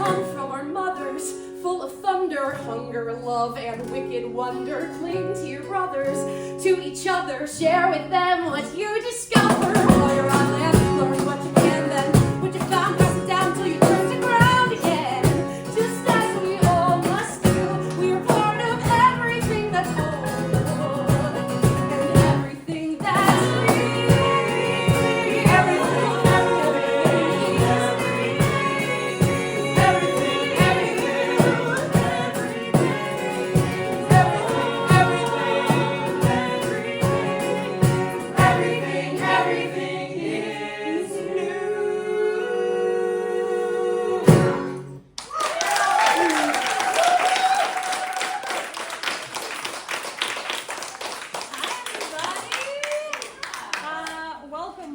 come from our mothers, full of thunder, hunger, love, and wicked wonder. Cling to your brothers, to each other, share with them what you discover. While you're on land, learn what you can, then put your found, pass it down till you turn to ground again. Just as we all must do, we are part of everything that's old and everything that's free. Everything,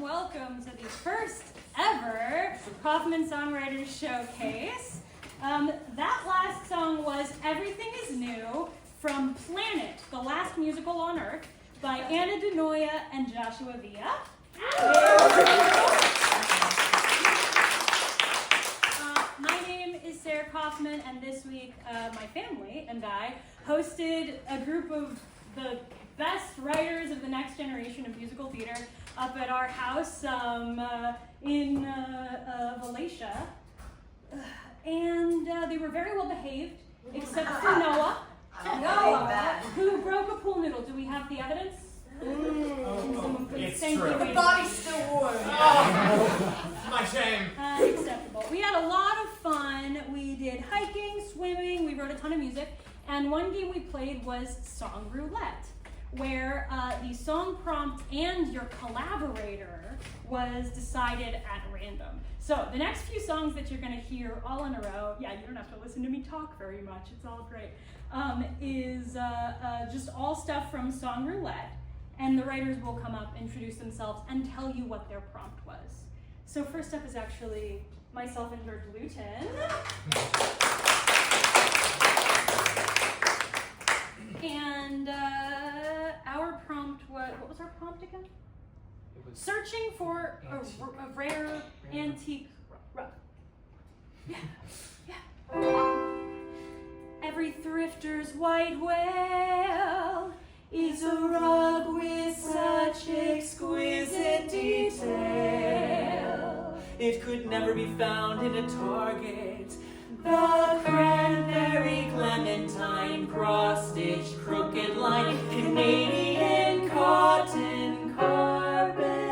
welcome to the first ever Kaufman Songwriters Showcase. That last song was Everything is New from Planet, the Last Musical on Earth by DeNoia and Joshua Villa. My name is Sair Kaufman, and this week my family and I hosted a group of the best writers of the next generation of musical theater up at our house in Valatie. And they were very well behaved, except for Noah, who broke a pool noodle. Do we have the evidence? It's Thank true. you. the body's still warm. My shame. Acceptable. We had a lot of fun. We did hiking, swimming, we wrote a ton of music, and one game we played was Song Roulette, where the song prompt and your collaborator was decided at random. So the next few songs that you're going to hear all in a row, yeah, you don't have to listen to me talk very much, it's all great, is just all stuff from Song Roulette, and the writers will come up, introduce themselves, and tell you what their prompt was. So first up is actually myself and George Luton. And our prompt was, what was our prompt again? Searching for a rare antique rug. Yeah. Every thrifter's white whale is a rug with such exquisite detail. It could never be found in a Target. The cranberry clementine cross-stitched crooked line Canadian cotton carpet.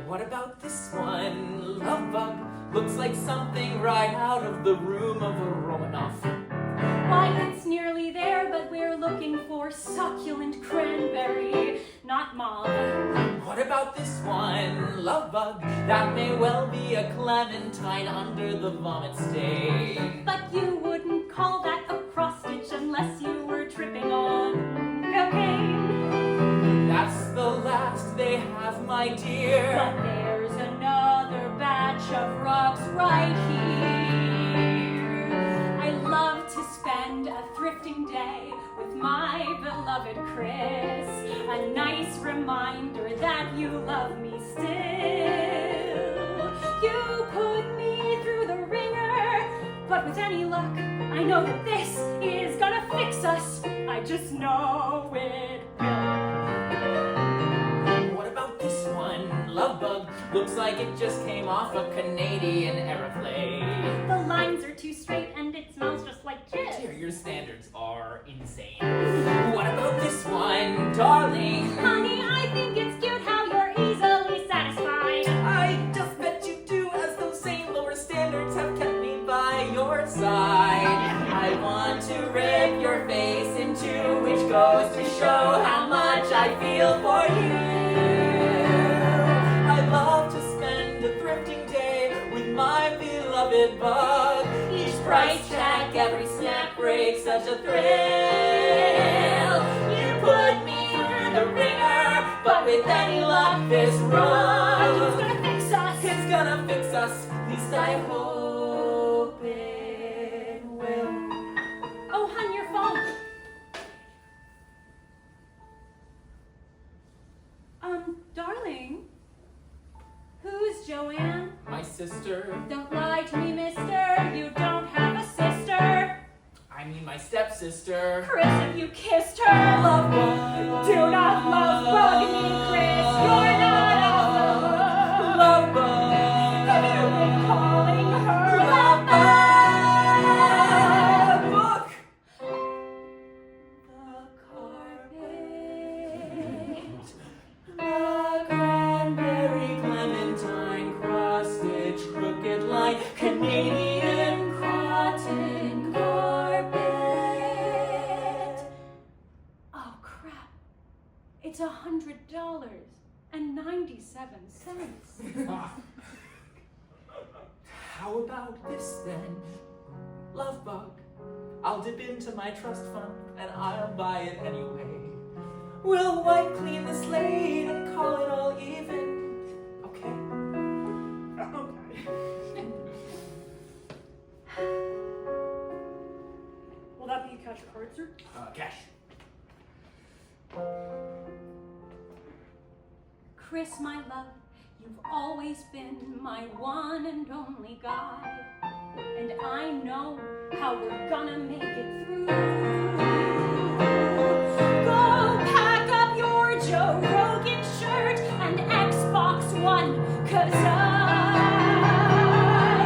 What about this one? Love bug looks like something right out of the room of a Romanoff. Why, it's nearly there, but we're looking for succulent cranberry, not mauve. What about this one? Love bug, that may well be a clementine under the vomit stain. But you wouldn't call that a cross-stitch unless you were tripping on cocaine. That's the last they have, my dear. But there's another batch of rugs right here. I love to spend a thrifting day with my beloved Chris. A nice reminder that you love me still. You put me through the ringer, but with any luck, I know that this is gonna fix us. I just know it will. What about this one? Love bug looks like it just came off a Canadian aeroplane. The lines are too straight and it smells just like kids. Dear, your standards are insane. What about this one, darling? Honey, I think it's cute how you're easily satisfied. I just bet you do, as those same lower standards have kept me by your side. I want to rip your face in two, which goes to show how much I feel for you. I love to spend a thrifting day with my beloved bug. Each price check, every snack break, such a thrill. You put me through the ringer, but with any luck, this rug It's gonna fix us. it's gonna fix us. At least I hope it will. Oh, hon, your phone. Darling, Joanne? My sister. Don't lie to me, mister. You don't have a sister. I mean my stepsister. Chris, if you kissed her. Love bug. Do not love bug me, Chris. You're not a lover. Love bug. Have you been calling her Love bug. Look. The cranberry, clementine, cross-stitch, crooked line, Canadian cotton carpet. Oh, crap. It's $100.97. How about this then? Love bug. I'll dip into my trust fund and I'll buy it anyway. We'll wipe clean the slate and call it all even. Okay? Okay. Will that be a cash or card, sir? Cash. Chris, my love, you've always been my one and only guy. And I know how we're gonna make it through. Go pack up your Joe Rogan shirt and Xbox One, 'cause I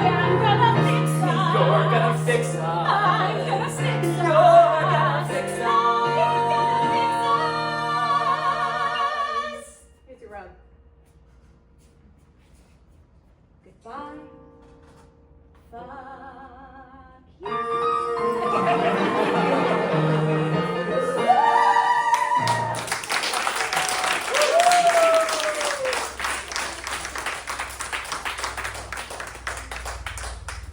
am gonna fix us. You're gonna fix us. I'm gonna fix us. You're gonna fix us. Here's your rug. Goodbye. Fuck you.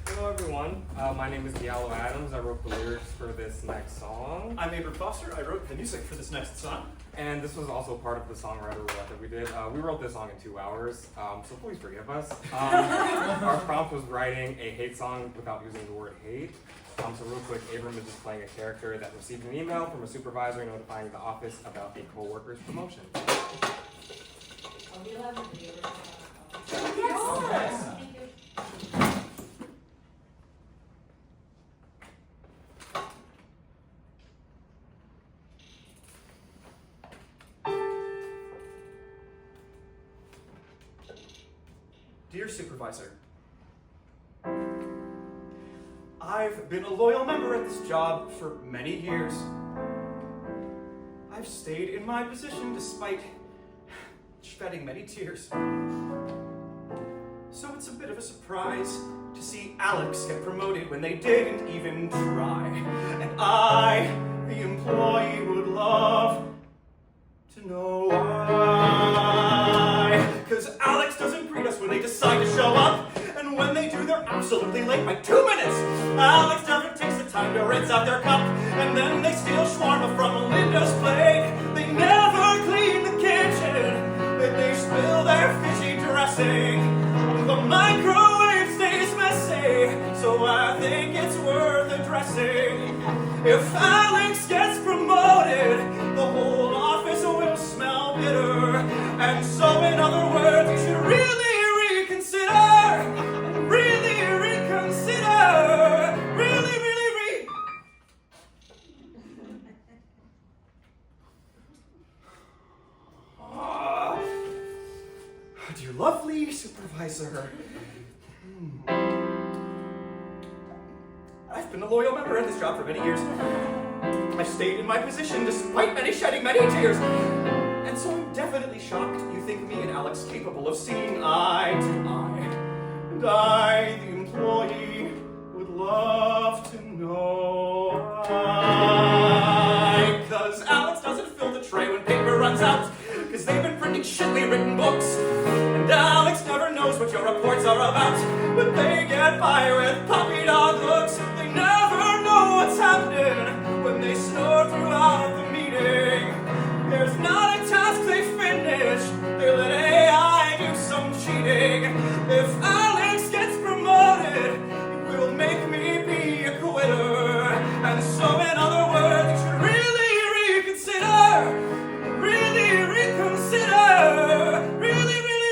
Hello everyone, my name is Diallo Adams. I wrote the lyrics for this next song. I'm Abram Foster. I wrote the music for this next song. And this was also part of the songwriter roulette that we did. We wrote this song in 2 hours, so please forgive us. Our prompt was writing a hate song without using the word hate. So real quick, Abram is just playing a character that received an email from a supervisor notifying the office about a co-worker's promotion. Yes. Thank you. Dear Supervisor, I've been a loyal member at this job for many years. I've stayed in my position despite shedding many tears. So it's a bit of a surprise to see Alex get promoted when they didn't even try. And I, the employee, would love to know why. 'Cause Alex doesn't greet us when they decide to show up. And when they do, they're absolutely late by 2 minutes. Alex never takes the time to rinse out their cup. And then they steal shawarma from Linda's plate. They never clean the kitchen. They spill their fishy dressing. The microwave stays messy. So I think it's worth addressing. If Alex gets promoted, the whole office will smell bitter. And so in other words, you should really reconsider. Really reconsider. Really Dear lovely supervisor. I've been a loyal member at this job for many years. I've stayed in my position despite shedding many tears. And so I'm definitely shocked you think me and Alex capable of seeing eye to eye. And I, the employee, would love to know why. 'Cause Alex doesn't fill the tray when paper runs out. 'Cause they've been printing shitly written books. And Alex never knows what your reports are about. But they get by with puppy dog looks. They never know what's happening when they snore throughout the meeting. There's not a task they finish. They let AI do some cheating. If Alex gets promoted, it will make me be a quitter. And so in other words, you should really reconsider. Really reconsider. Really reconsider.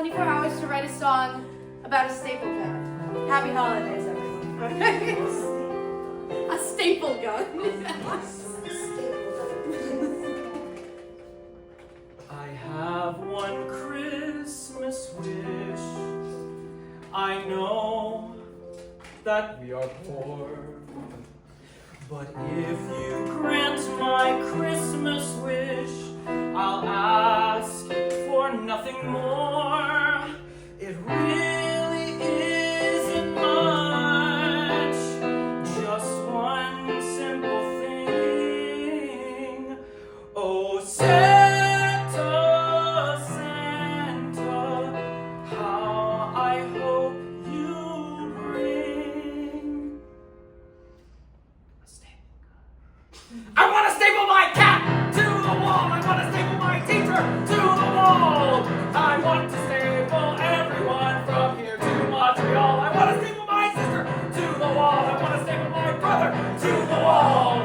24 hours to write a song about a staple gun. Happy holidays, everyone. A staple gun. I have one Christmas wish. I know that we are poor, but if you grant my Christmas wish, I'll ask for nothing more. It really isn't much, just one simple thing. Oh, Santa, Santa, how I hope you bring a staple gun. I want to staple my cat to the wall. I want to staple my teacher to the wall. I want to staple everyone from here to Montreal. I want to staple my sister to the wall. I want to staple my brother to the wall.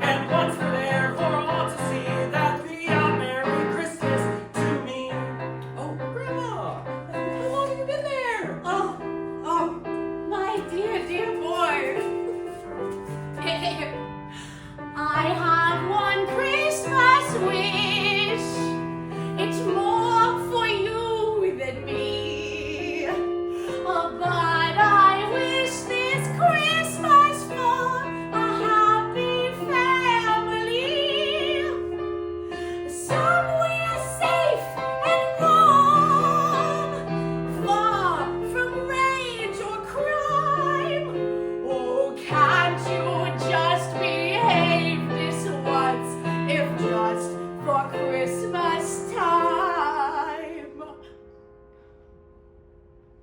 And once we're there for all to see, that'd be a Merry Christmas to me. Oh, Grandma, how long have you been there? Oh, my dear boy. I have one Christmas wish. It's more for you than me. But I wish this Christmas for a happy family. Somewhere safe and warm, far from rage or crime. Oh, can't you just behave this once, if just for Christmas time?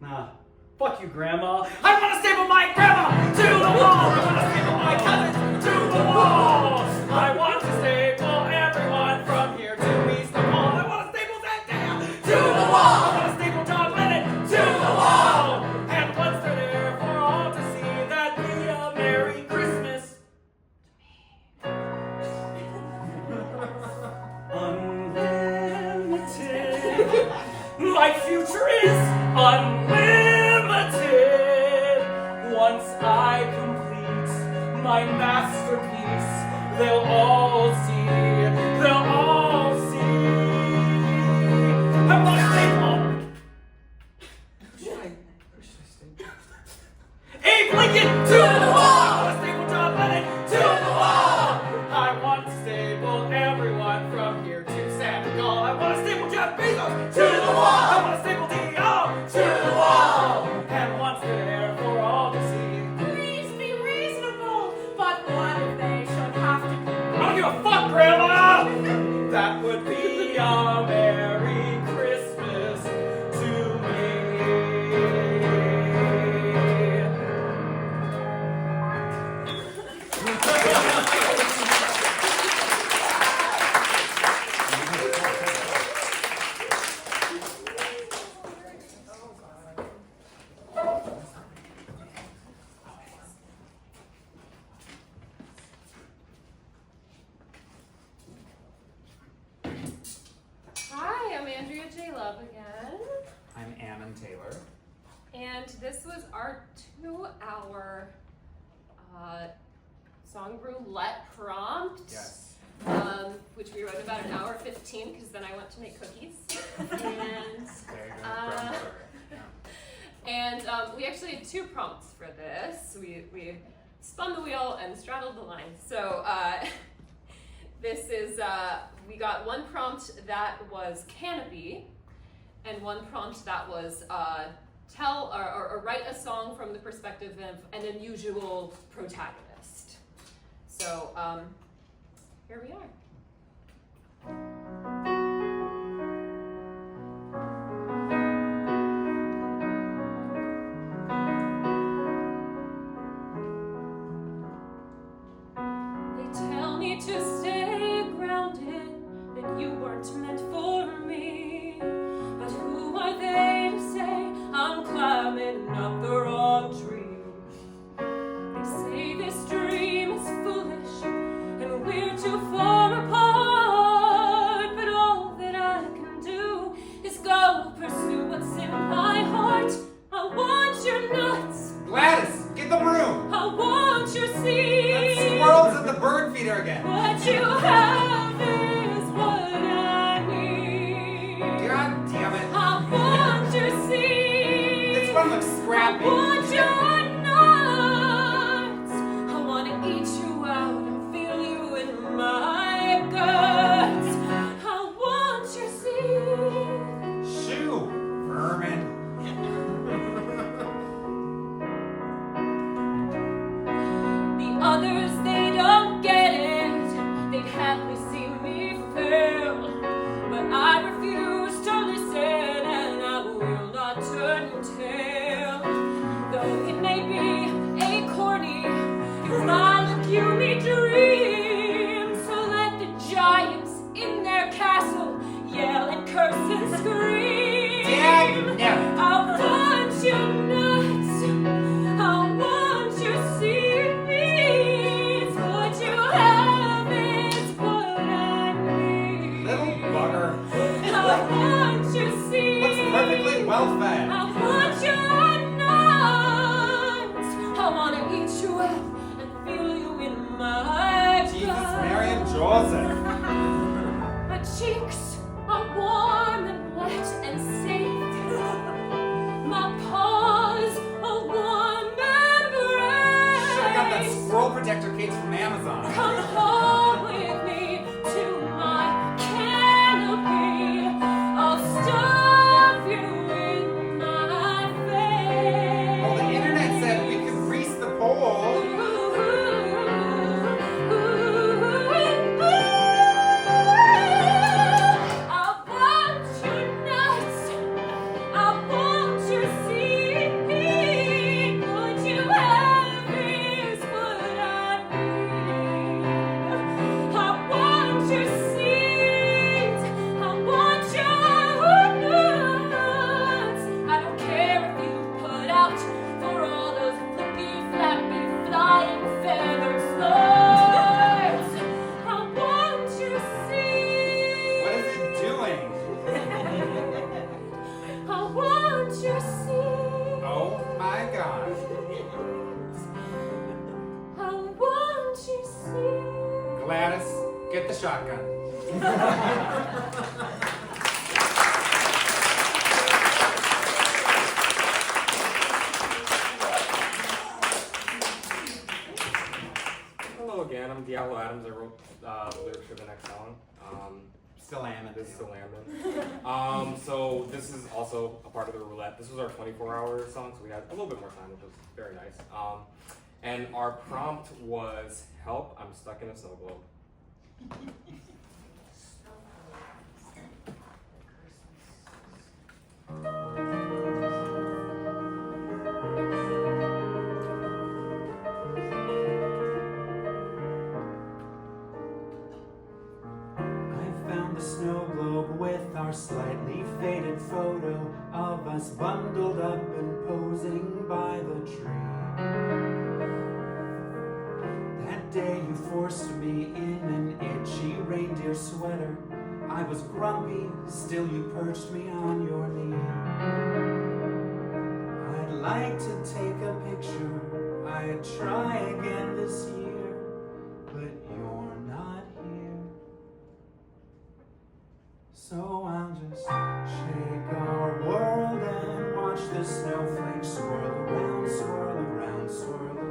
Nah, fuck you, Grandma. I want to staple my grandma to the wall. I want to staple my cousins to the wall. I want to staple everyone from here to East of Wall. I want to staple Zendaya to the wall. I want to staple John Lennon to the wall. And once they're there for all to see, that'd be a Merry Christmas to me. Unlimited. My future is unlimited. Once I complete my masterpiece, they'll all see. They'll all see. I want to staple. Where should I staple? Abe Lincoln to the wall. I want to staple John Lennon to the wall. I want to staple everyone from here to San Miguel. I want to staple Jeff Bezos to the wall. I want to staple Diallo to the wall. And once they're there for all to see, Please be reasonable, but what if they should have to be? I don't give a fuck, Grandma! That would be a Merry Christmas to me. Hi, I'm Andrea J. Love again. I'm Ammon Taylor. And this was our 2-hour Song Roulette prompt. Yes. Which we wrote about an hour 15 because then I went to make cookies. And There you go. and we actually had 2 prompts for this. We spun the wheel and straddled the line. So this is, we got one prompt that was canopy, and one prompt that was tell or write a song from the perspective of an unusual protagonist. So here we are. They tell me to stay grounded, that you weren't meant for me. But who are they to say I'm climbing up the wrong tree? They say this dream is foolish, and we're too far don't look scrappy. I want your nuts. I want to eat you out and feel you in my guts. I want your seed. Shoo, vermin. The others, they don't get it. They'd happily see me fail. But I refuse to listen, and I will not turn tail. Though it may be a corny, it's not like you may dream. So let the giants in their castle yell and curse and scream. Dad, no. I want your nuts. I want your seeds. What you have is what I need. Little bugger. I want your seeds. Looks perfectly well fed. I want your nuts. I want to eat you up and feel you in my Jesus, blood. Mary and Joseph. My cheeks are warm and wet and safe. My paws are warm and brave. Should've got that squirrel protector cage from Amazon. Come home with me to my canopy. I'll stuff you in my face. Well, the internet said we could grease the pole. I want your nuts. I want your seed. What you have is what I need. I want your seeds. I want your nuts. I don't care if you put out for all those flippy, flappy, flying feathered slugs. I want your seeds. What is it doing? I want your seeds. Oh my God. I want your seeds. Gladys, get the shotgun. Hello again, I'm Diallo Adams. I wrote lyrics for the next song. Still am it. This is still Ammon. So this is also a part of the roulette. This was our 24-hour song, so we had a little bit more time, which was very nice. And our prompt was, help, I'm stuck in a snow globe. I found the snow globe with our slightly faded photo of us bundled up and posing by the tree. That day you forced me in an itchy reindeer sweater. I was grumpy, still you perched me on your knee. I'd like to take a picture, I'd try again this year, but you're not here. So I'll just shake our world and watch the snowflakes swirl around, swirl around, swirl around.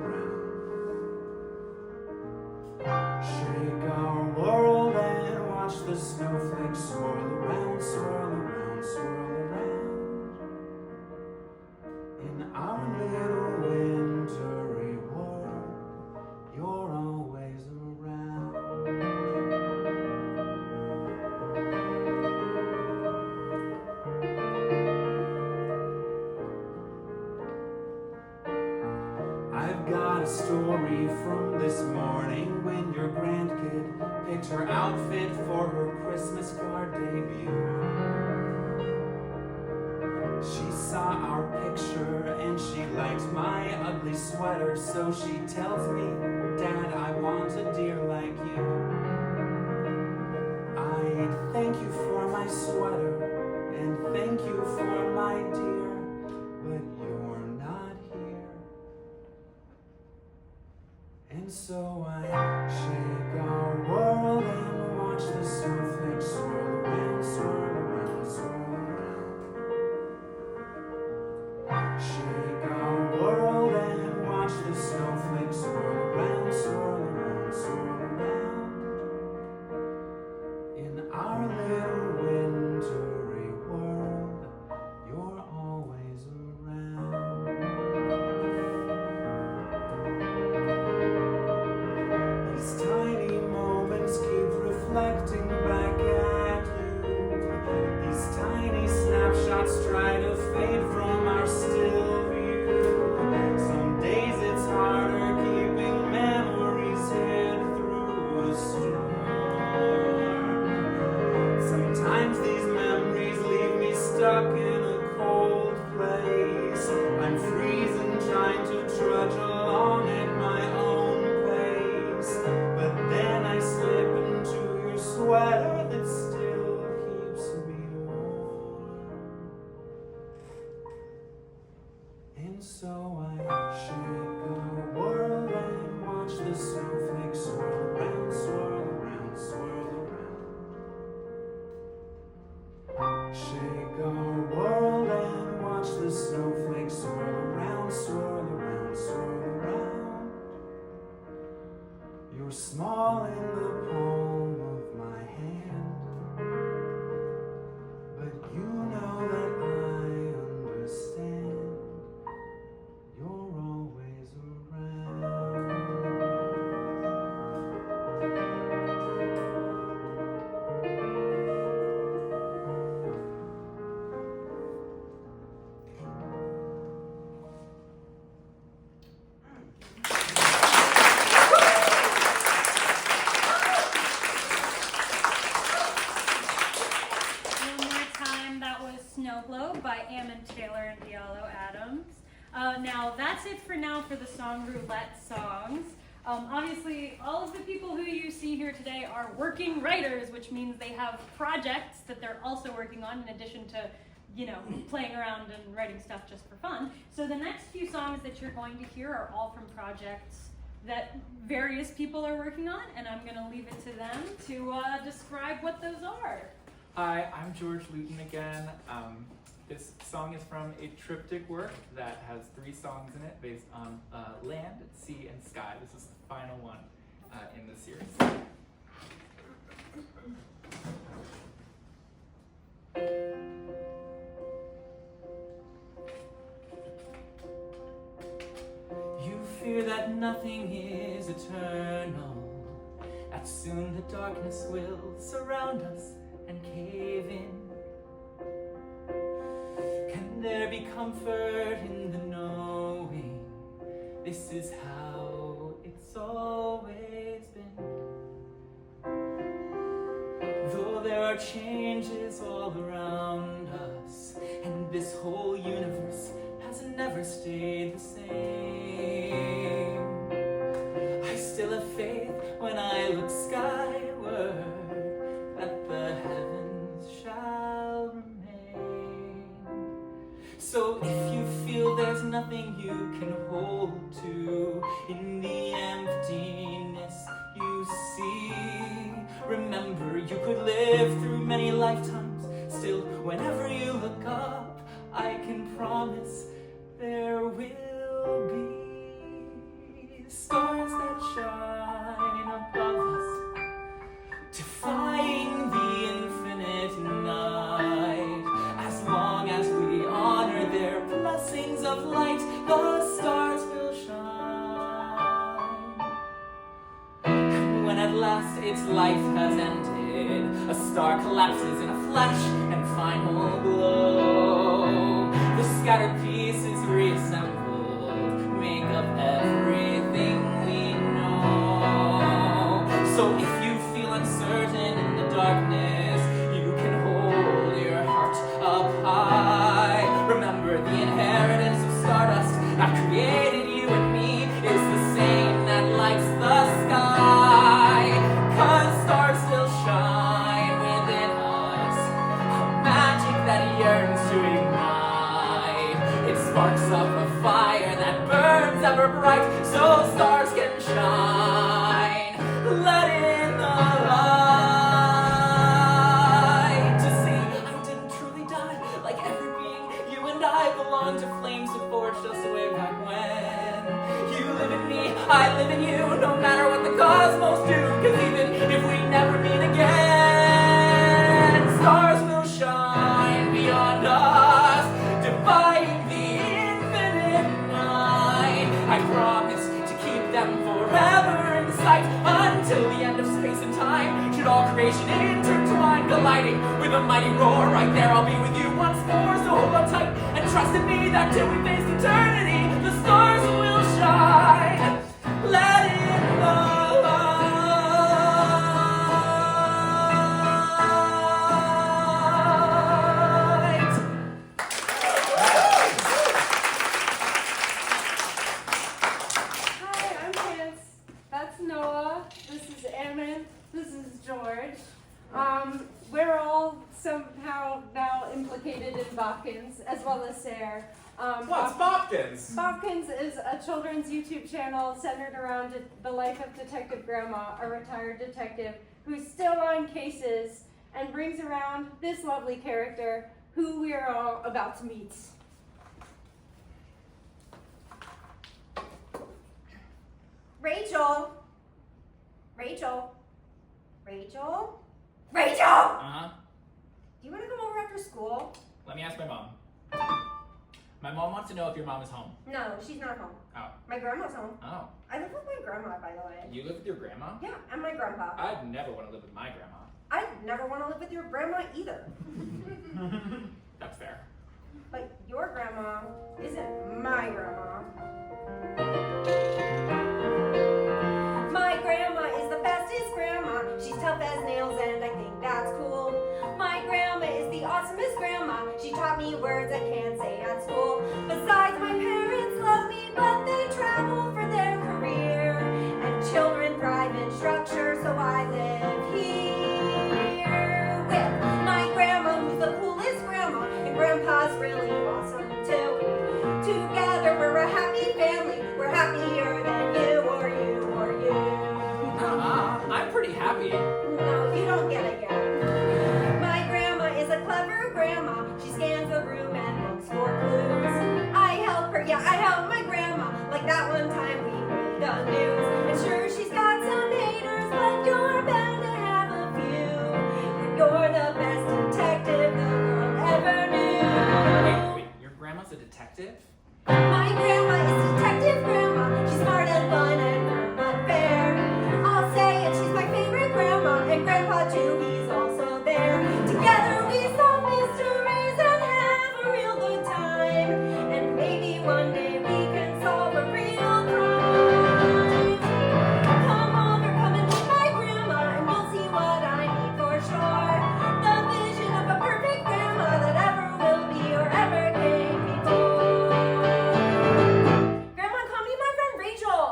Shake our world and watch the snowflakes swirl around, swirl around, swirl around. In our little wintry world, you're always around. I've got a story from this morning when your grandkid picked her outfit for her Christmas card debut. She saw our picture and she liked my ugly sweater, so she tells me, Dad, I want a deer like you. I'd thank you for my sweater and thank you for my deer, but you're not here. And so I shake our world and watch the snowflakes swirl around, swirl around, swirl around. Shake And so I shake our world and watch the snowflakes swirl around, swirl around, swirl around. Shake our world and watch the snowflakes swirl around, swirl around, swirl around. You're small in the palm of my hand, but you know that I understand. You're always around. One more time, that was Snowglobe by Ammon Taylor and Diallo Adams. Now, that's it for now for the Song Roulette songs. Obviously, all of the people who you see here today are working writers, which means they have projects that they're also working on in addition to, playing around and writing stuff just for fun. So the next few songs that you're going to hear are all from projects that various people are working on, and I'm going to leave it to them to describe what those are. Hi, I'm George Luton again. This song is from a triptych work that has 3 songs in it based on land, sea, and sky. This is the final one in the series. You fear that nothing is eternal, that soon the darkness will surround us and cave in. Can there be comfort in the knowing this is how it's always been? Though there are changes all around us, and this whole universe has never stayed the same, I still have faith when I look skyward that the heavens shall remain. So if you feel there's nothing you can hold to in the emptiness you see, remember you could live through many lifetimes. Still, whenever you look up, I can promise there will be stars that shine above us, defying the infinite night. As long as we honor their blessings of light, the stars will shine. And when at last its life has ended, a star collapses in a flash and final glow. The scattered pieces reassembled make up everything we know. So if you feel uncertain in the darkness, you can hold your heart up high. Remember, the inheritance of stardust that created you and me is the same that lights the sky. 'Cause stars still shine within us, a magic that yearns to ignite. It sparks up a fire that burns ever bright, so stars can shine. Let in the light to see I didn't truly die like every being. You and I belong to flames that forged us way back when. You live in me, I live in you, no matter what the cosmos do. 'Cause even if we never meet again, stars will shine beyond us, defying the infinite night. I promise to keep them forever in sight until the end of space and time. Should all creation intertwine, colliding with a mighty roar, right there I'll be with you once more. So hold on tight and trust in me that till we face eternity, the stars will shine. Let in the light. Hi, I'm Pance. That's Noah. This is Ammon. This is George. We're all somehow now implicated in Bopkins, as well well as Sair. What's Bopkins? Bopkins is a children's YouTube channel centered around the life of Detective Grandma, a retired detective who's still on cases and brings around this lovely character who we are all about to meet. Rachel! Rachel! Rachel? Rachel! Uh-huh. Do you want to come over after school? Let me ask my mom. My mom wants to know if your mom is home. No, she's not home. Oh. My grandma's home. Oh. I live with my grandma, by the way. You live with your grandma? Yeah, and my grandpa. I'd never want to live with my grandma. I'd never want to live with your grandma either. That's fair. But your grandma isn't my grandma. My grandma is the fastest grandma. She's tough as nails and I think that's cool. My grandma is the awesomest grandma. She taught me words I can't say at school. Besides, my parents love me, but they travel for their career. And children thrive in structure, so I live here with my grandma, who's the coolest grandma, and grandpa's really awesome too. Together we're a happy family. We're happier than you or you or you. I'm pretty happy. No, you don't get it yet. My grandma is a clever grandma. She scans the room and looks for clues. I help her, yeah, I help my grandma. Like that one time we made the news. And sure, she's got some haters, but you're bound to have a few. You're the best detective the world ever knew. Wait, your grandma's a detective? My grandma is Detective Grandma. She's smart and fun and firm but fair. I'll say it, she's my favorite grandma. And Grandpa too, he's also there. Together we solve mysteries and have a real good time. And maybe one day we can solve a real crime. Come over, come and meet my grandma, and you'll see what I mean for sure. The vision of a perfect grandma that ever will be or ever came before. Grandma, come meet my friend Rachel.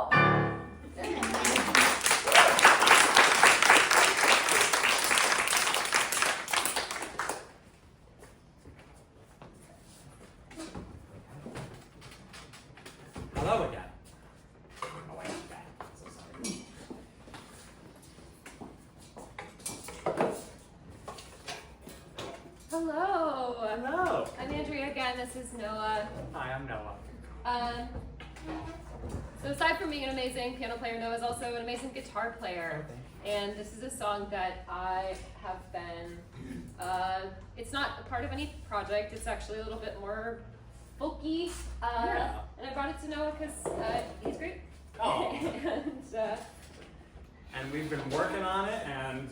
Hello again. Oh, wait, okay. So sorry. Hello. Hello. I'm Andrea again. This is Noah. Hi, I'm Noah. So aside from being an amazing piano player, Noah's also an amazing guitar player. And this is a song that I have been, it's not a part of any project, it's actually a little bit more folky. And I brought it to Noah because he's great. Oh. And And we've been working on it, and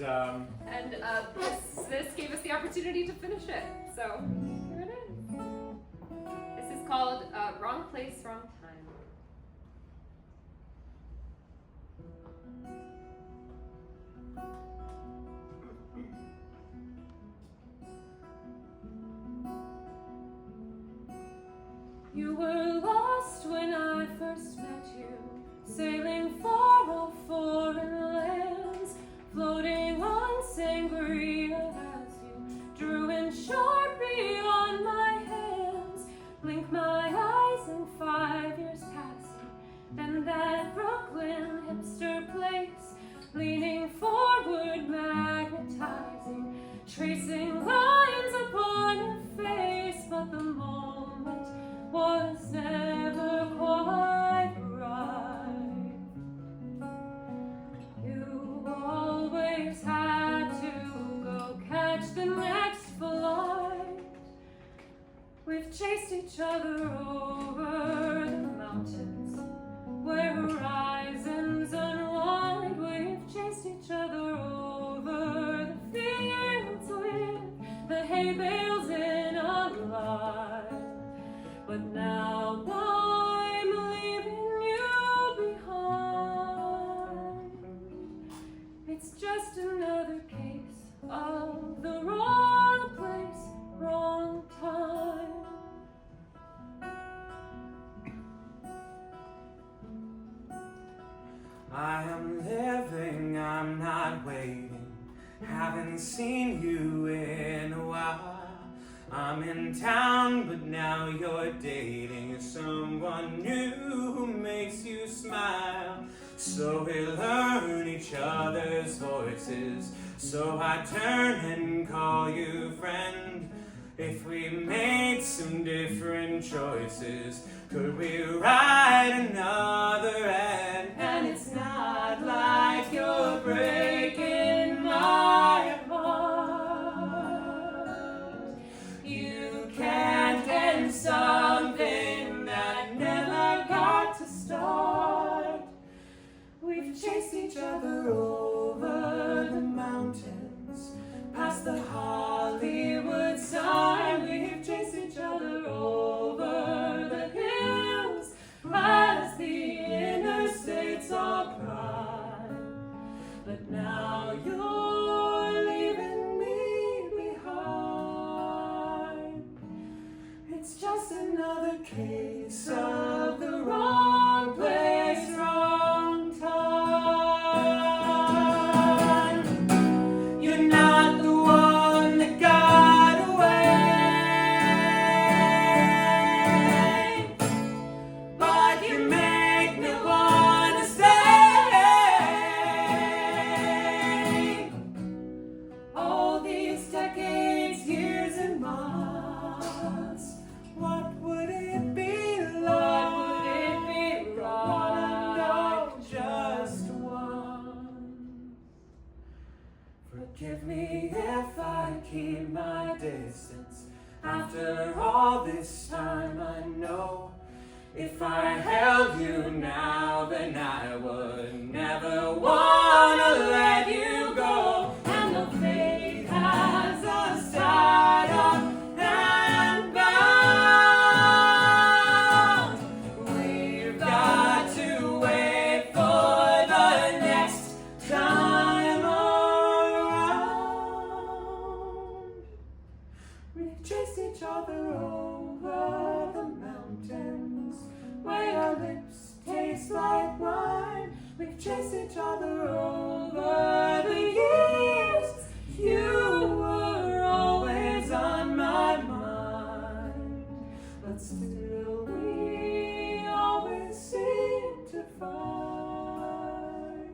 this gave us the opportunity to finish it. So here it is. This is called Wrong Place, Wrong Time. You were lost when I first met you, sailing far off foreign lands, floating on sangria as you drew in Sharpie on my hands. Blink my eyes and 5 years passing, then that Brooklyn hipster place, leaning forward, magnetizing, tracing lines upon your face, but the moment was never quite right. You always had to go catch the next flight. We've chased each other over the mountains where horizons unwind. We've chased each other over the fields with the hay bales in a line. But now I'm leaving you behind. It's just another case of the wrong place, wrong time. I am living, I'm not waiting. Haven't seen you in a while. I'm in town, but now you're dating someone new who makes you smile. So we learn each other's voices, so I turn and call you friend. If we made some different choices, could we write another end? And it's not like you're breaking my heart. You can't end something that never got to start. We've chased each other over the mountains, past the Hollywood sign. We've chased each other over the hills, past the interstates all crime. But now you're leaving me behind. It's just another case of the wrong place, wrong time. You're not the one that got away, but you make me wanna stay. All these decades, years and months, what would it be like? What would it be like? Just one. Forgive me if I keep my distance. After all this time, I know if I held you now, then I would never wanna let you go. And the fate has us tied up and bound. We've got to wait for the next time around. We've chased each other over the mountains, where our lips taste like wine. We've chased each other over the years. You were always on my mind, but still we always seem to find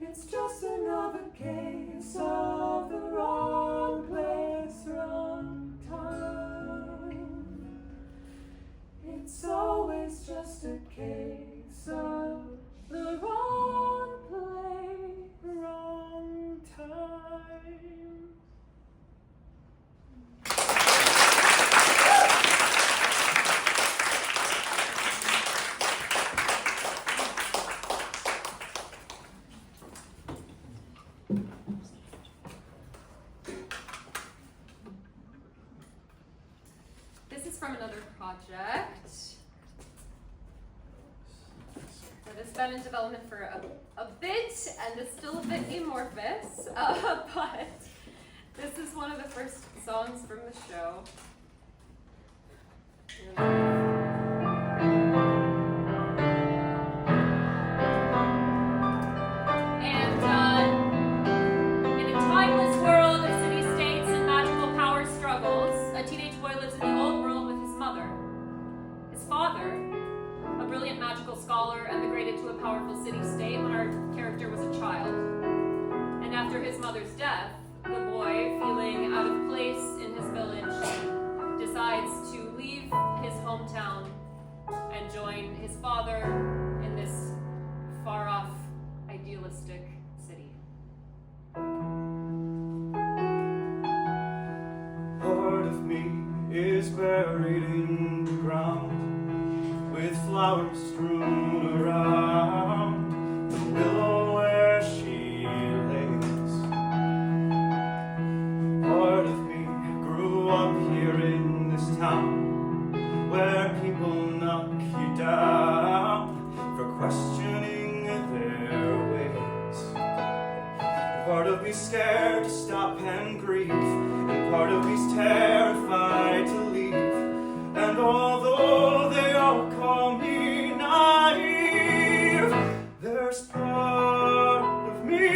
it's just another case of the wrong place, wrong time. It's always just a case of the wrong place, wrong time. This is from another project that has been in development for a bit and is still a bit amorphous, but this is one of the first songs from the show. And in a timeless world of city-states and magical power struggles, a teenage boy lives in the old world with his mother. His father, a brilliant magical scholar, emigrated to a powerful city-state when our character was a child. And after his mother's death, the boy, feeling out of place in his village, decides to leave his hometown and join his father in this far-off, idealistic city. Part of me is buried in the ground, with flowers strewn around the willow where she lays. Part of me grew up here in this town, where people knock you down for questioning their ways. Part of me's scared to stop and grieve, and part of me's terrified to leave. And although they all call me naive, there's part of me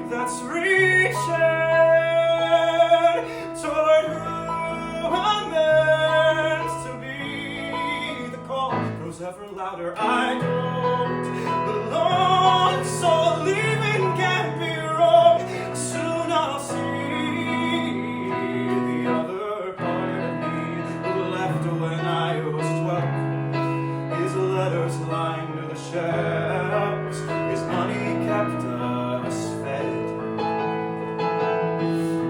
that's reaching toward who ever louder. I don't belong, so leaving can't be wrong. Soon I'll see the other part of me who left when I was 12. His letters lined the shelves, his money kept us fed.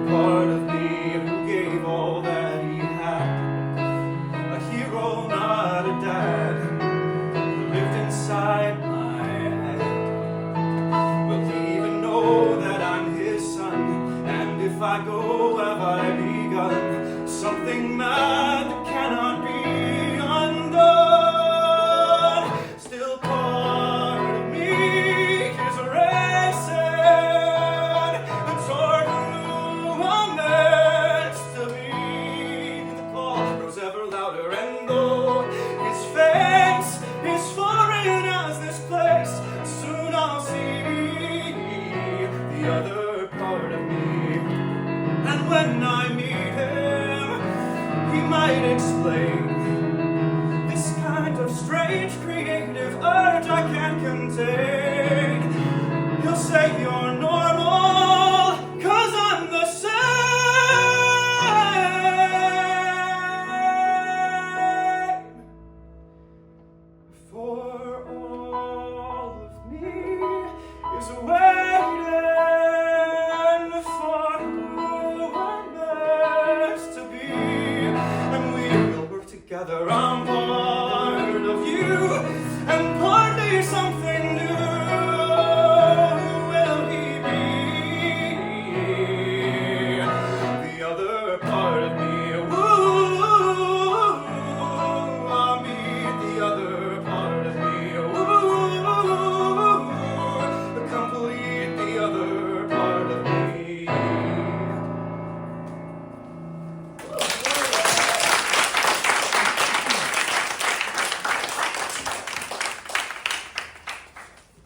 Part of me who gave all that he had, a hero, not a dad, who lived inside my head. Will he even know that I'm his son? And if I go, have I begun something mad that cannot be undone? Still part of me is racing toward who I'm meant to be. The call grows ever louder, and though his face is foreign as this place, soon I'll see the other part of me. And when I meet him, he might explain this kind of strange creative urge I can't contain. He'll say you're normal, 'cause I'm the same. For all of me is waiting for who I'm meant to be, and we will work together. I'm part of you, and partly something new. Who will he be? The other part of me. Ooh, I'll meet the other part of me. Ooh, complete the other part of me.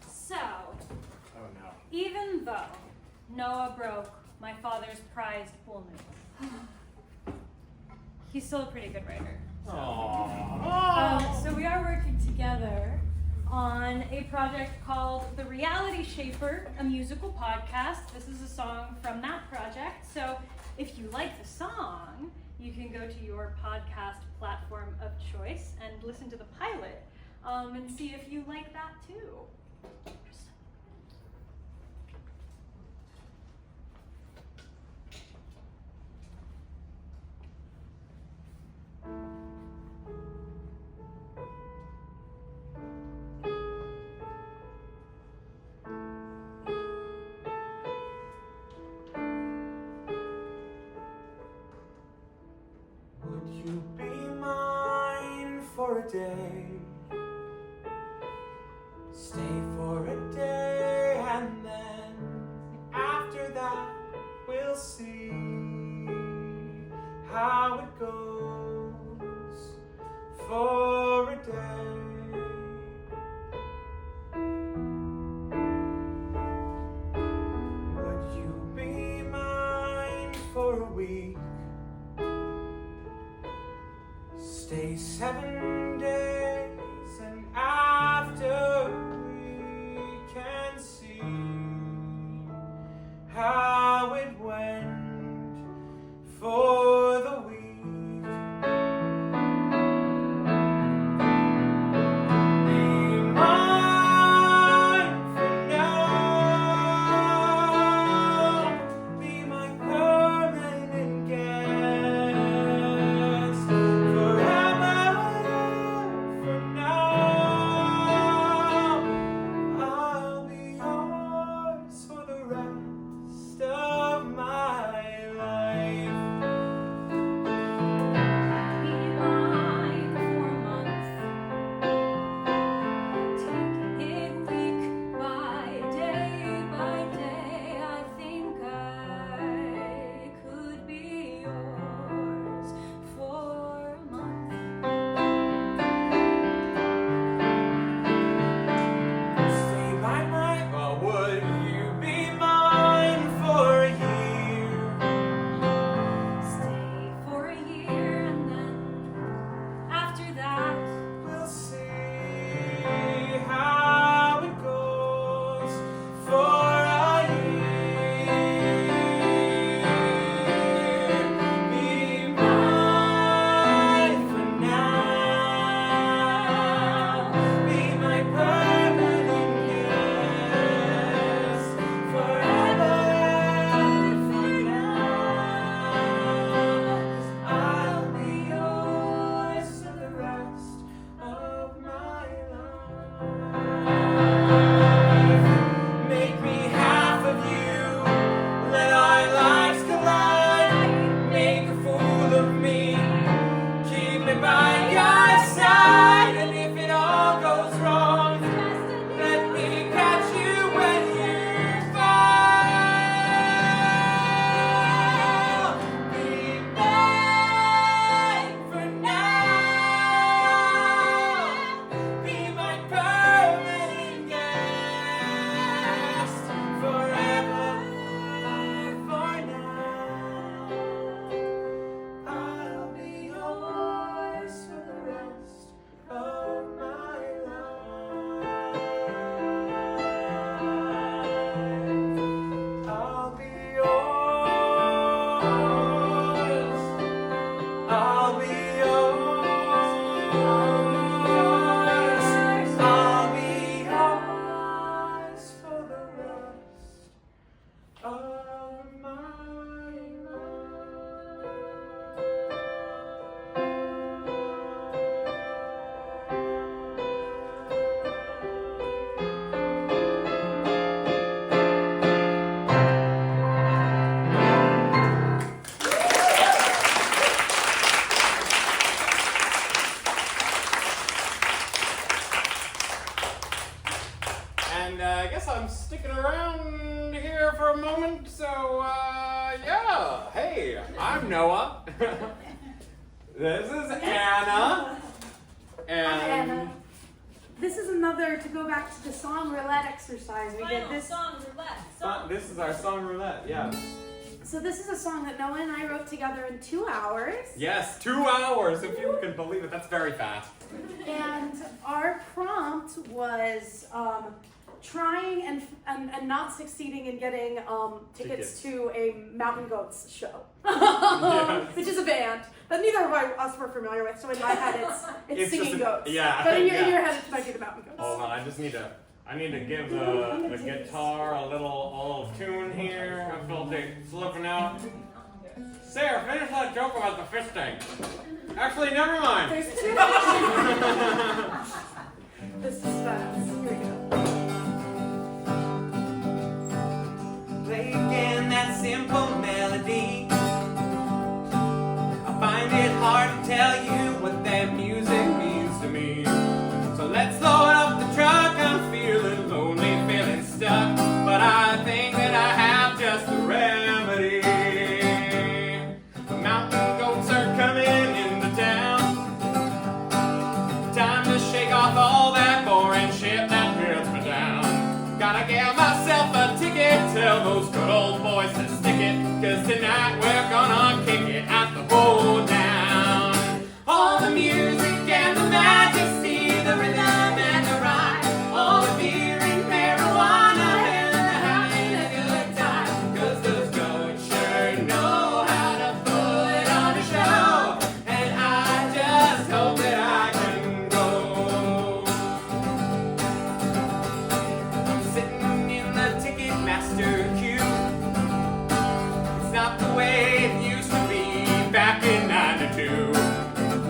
So, even though Noah broke my father's prized bull noodle, he's still a pretty good writer. So we are working together on a project called The Reality Shaper, a musical podcast. This is a song from that project. So if you like the song, you can go to your podcast platform of choice and listen to the pilot and see if you like that too. Would you be mine for a day? Stay for a day, and then after that we'll see how it goes for a day. Would you be mine for a week? Stay 7 days, and after we can see how it went for the week. Be mine for now. Be my permanent guest forever. I'll be yours for the rest of my life. And I guess I'm sticking around here for a moment, so yeah. Hey, I'm Noah. This is Anna. And Hi, Anna. This is another, to go back to the Song Roulette exercise. We did this. Song Roulette. this is our Song Roulette, yeah. So this is a song that Noah and I wrote together in 2 hours. Yes, 2 hours, if you can believe it. That's very fast. And our prompt was trying and not succeeding in getting tickets to a Mountain Goats show, which is a band that neither of us were familiar with. So in my head, it's singing just goats. yeah. But in your yeah. head, it might be the Mountain Goats. Hold on, I need to give the guitar a little tune here. I feel it's looking out. Sair, finish that joke about the fish tank. Actually, never mind. There's two. This is fast. Here we go. Play again that simple melody. I find it hard to tell you what that music means to me. So let's load up the truck. I'm feeling lonely, feeling stuck, but I think that I have just the remedy. The mountain goats are coming into town. Time to shake off all that boring shit that wears me down. Gotta get myself a ticket, tell those good old boys to stick it, 'cause tonight we're gonna kick it at the Bow Down. All the music and the majesty, the rhythm and the rhyme, all the beer and marijuana and the having a good time, 'cause those goats sure know how to put on a show, and I just hope that I can go. I'm sitting in the Ticketmaster queue. It's not the way it used to be back in '92.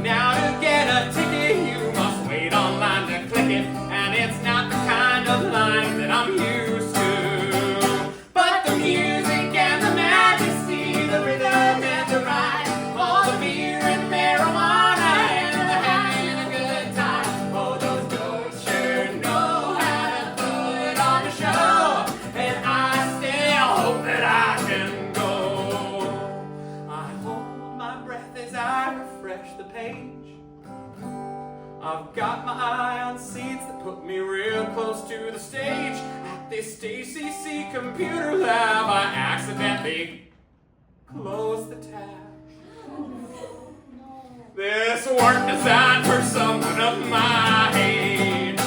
Now to get a ticket, you must wait online to click it, and it's not the kind of line that I'm used to. But the music and the majesty, the rhythm and the rhyme, all the beer and marijuana and the having a good time. Oh, those goats sure know how to put on a show, and I still hope that I can go. I hold my breath as I refresh the page. I've got my eye on seats that put me real close to the stage. At this DCC computer lab, I accidentally closed the tab. This work designed for someone of my age.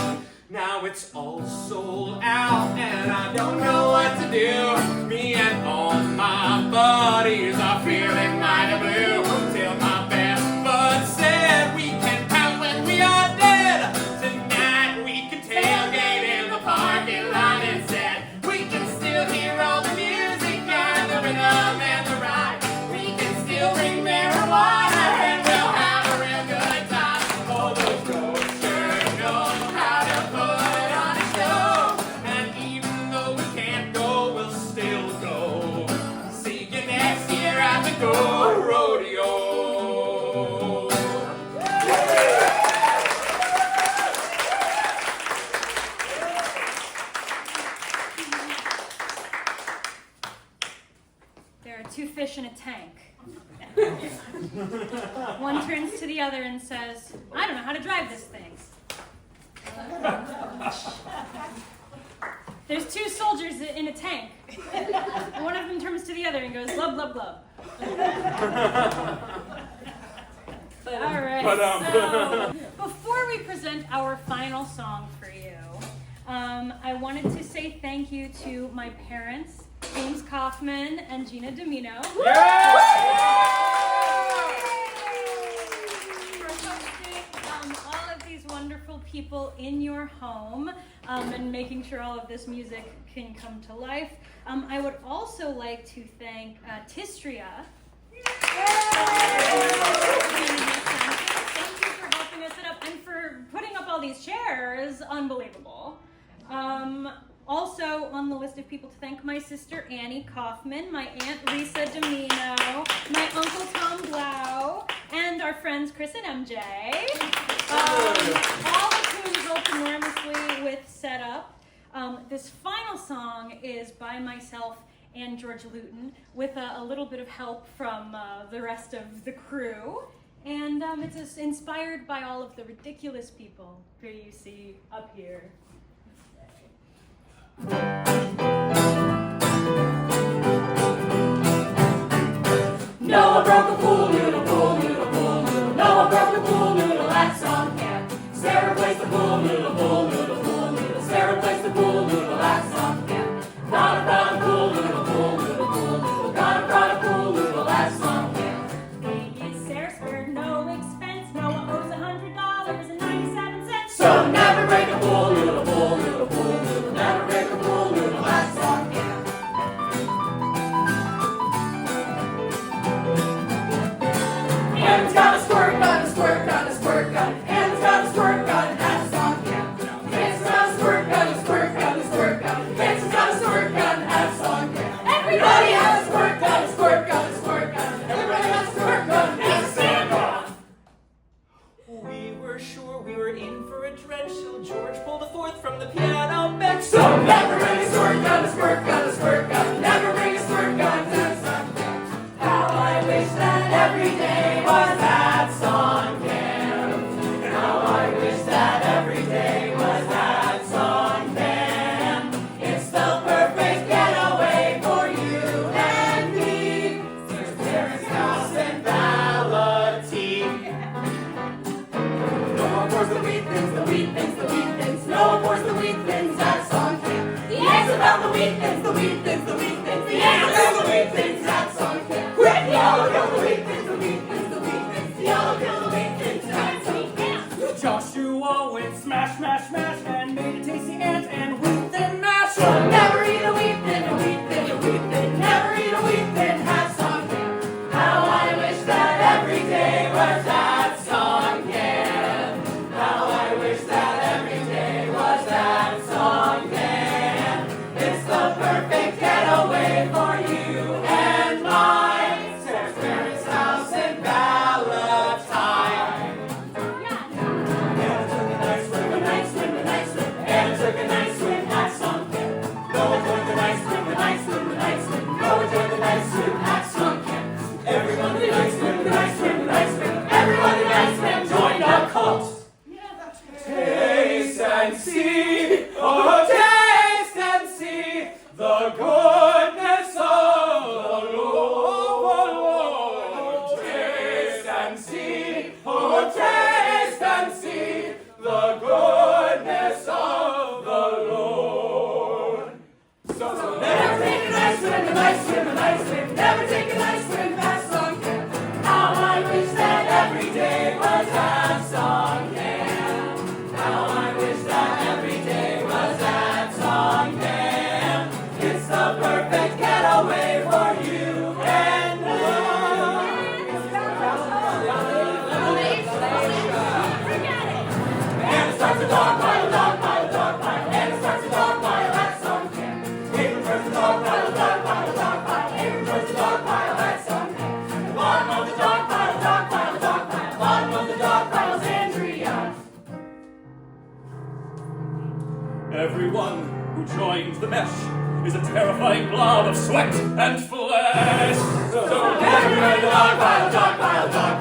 Now it's all sold out and I don't know what to do. Me and all my buddies are feeling mighty blue. Till my best bud said we can count when we are dead. Tonight we can tailgate in the parking lot instead. We can still hear all the music and the rhythm and the rhyme. We can still bring marijuana and we'll have a real good time. Oh, those goats sure know how to put on a show. And even though we can't go, we'll still go. See you next year at the Go Rodeo. There are two fish in a tank. One turns to the other and says, I don't know how to drive this thing. There's two soldiers in a tank. And one of them turns to the other and goes, blub, blub, blub. All right. So, before we present our final song for you, I wanted to say thank you to my parents, James Kaufman and Gina Domino, for hosting wonderful people in your home and making sure all of this music can come to life. I would also like to thank Tistria. Thank you for helping us set up and for putting up all these chairs. Unbelievable. Also on the list of people to thank, my sister Annie Kaufman, my Aunt Lisa Domino, my Uncle Tom Blau, and our friends Chris and MJ. All of whom helped enormously with setup. This final song is by myself and George Luton with a little bit of help from the rest of the crew. And it's inspired by all of the ridiculous people who you see up here. Noah broke a pool noodle, pool noodle, pool noodle. Noah broke a pool noodle at Song Camp. Sarah placed the pool noodle, pool noodle, pool noodle. Sarah placed the pool noodle at Song Camp. Got a pool noodle, pool noodle, pool noodle. Got a pool noodle at Song Camp. Sarah spared no expense. Noah owes $100.97. So never break a pool noodle, pool noodle, pool noodle. Never break a pool noodle at Song Camp. Aaron's got a squirt gun, a squirt gun, a squirt gun. Aaron's got a squirt gun at Song Camp. Pance's got a squirt gun, a squirt gun, a squirt gun. Pance's got a squirt gun at Song Camp. Everybody has a squirt gun, a squirt gun, a squirt gun. Everybody has a squirt gun, and a standoff. We were sure we were in for a drench till George pulled a fourth from the piano bench. So never bring a squirt gun, a squirt gun, a squirt gun. Never bring a squirt gun at Song Camp. How I wish that every day was at Song Camp. And how I wish that every day was at Song Camp. It's the perfect getaway for you and me. There's Terrace House and Valatie. No one pours the wheat thins, the wheat thins, the wheat thins. No one pours the wheat thins at Song Camp. The eggs about the wheat thins, the wheat thins, the wheat thins. The eggs about the wheat thins at Song Camp. Quick, yellow, kill the wheat thins, the wheat thins, the wheat thins. The yellow, kill the wheat thins at Song Camp. Joshua went smash, smash, smash, and made a tasty ant and wheat thin mash. So never eat a wheat thin, a wheat thin, a wheat thin. Never eat a wheat thin at Song Camp. How I wish that every day was at Song Camp. How I wish that every day was at Song Camp. It's the perfect getaway for you and mine. Sarah's parents' house in Valatie. Anna took a nice swim, a nice swim, a nice swim. Anna took a nice swim at Song Camp. Noah joined the nice swim, a nice swim, a nice swim. Noah joined the nice swim at Song Camp. Everyone the nice swim, the nice swim, the nice swim. Everyone the nice swim joined a cult. Taste and see, oh taste and see the goodness of the Lord. Taste and see, oh taste and see the goodness of the Lord. So never take a nice swim, a nice swim, a nice swim. Never take a nice swim past Song Camp. How I wish that every day was at Song Camp. How I wish that every day was at Song Camp. It's the perfect getaway for you and me. Anna starts a dog pile, dog pile, dog pile. Anna starts a dog pile at Song Camp. Abram starts a dog pile, dog pile, dog pile. Abram starts a dog pile at Song Camp. The bottom of the dog pile, dog pile, dog pile. Bottom of the dog pile's Andrea. Everyone who joins the mesh is a terrifying blob of sweat and flesh. So Everybody, dog pile, dog pile, dog